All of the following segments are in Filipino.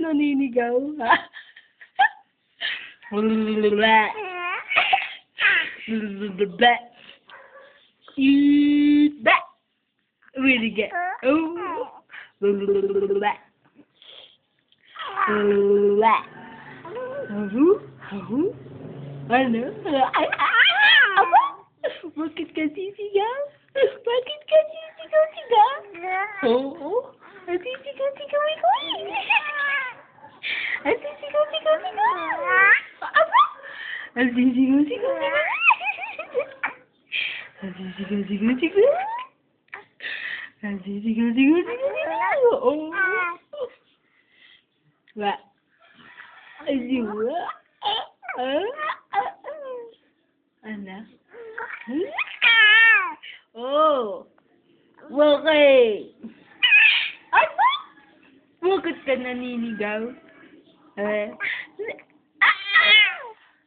naninigaw? Really good. Oh. Ano? Aba? Bakit ka sisigaw? Bakit ka sisigaw-sigaw? Oo. Sisigaw-sigaw ikaw eh. Sisigaw-sigaw-sigaw. Aba? Sisigaw-sigaw-sigaw. Sisigaw-sigaw-sigaw. Sisigaw-sigaw-sigaw. Oo. Wa. Ayun. Ano? Oh. Bakit? Ano? Bakit ka naninigaw?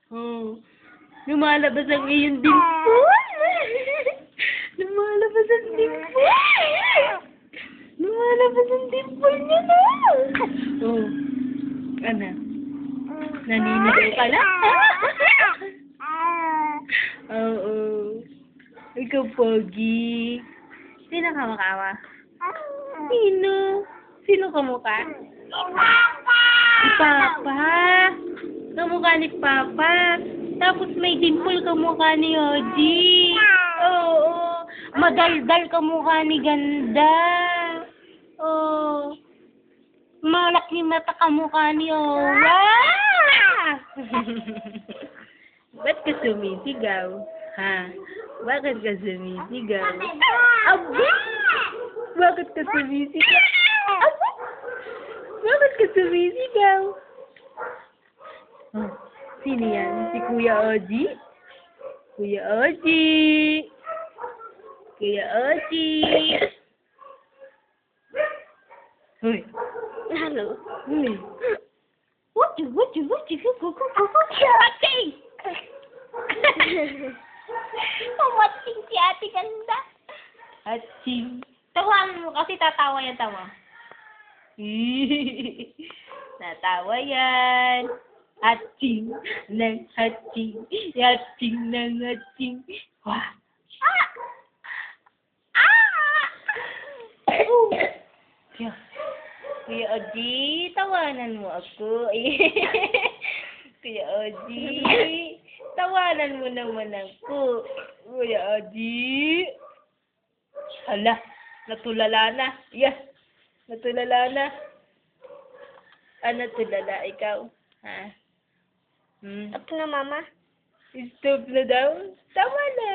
Oh. Lumalabas ang iyong dimple. Lumalabas ang dimple. Lumalabas ang dimple niya na. Oh. Ano? Naninigaw ka na? Oo. Ikaw, Pogi. Sino kamukha? Sino? Sino kamukha? Si Papa. Kamukha ni Papa. Tapos may dimple kamukha ni Oji. Oo. Madaldal kamukha ni Ganda. Oo. Malaki mata kamukha ni Owa. Ba't ka sumisigaw? Ha? Bakit ka sumisigaw? Aba! Bakit ka sumisigaw? Aba! Bakit ka sumisigaw? Oh, sino yan? Si Kuya Oji? Kuya Oji! Kuya Oji! Hoy! Hello. Hoy! What you? Ate! Pumating si Ate Ganda. Aching! Tawanan mo kasi tatawa yan, tama. Natawa yan. Aching ng aching. Aching ng aching. Wah! Kuya, Kuya Oji, tawanan mo ako. Kuya Oji, tawanan mo naman ako. Kuya Oji. Hala, natulala na. Yes, natulala na. Natulala ikaw? Ha? Ito na, Mama. Stop na daw? Tama na.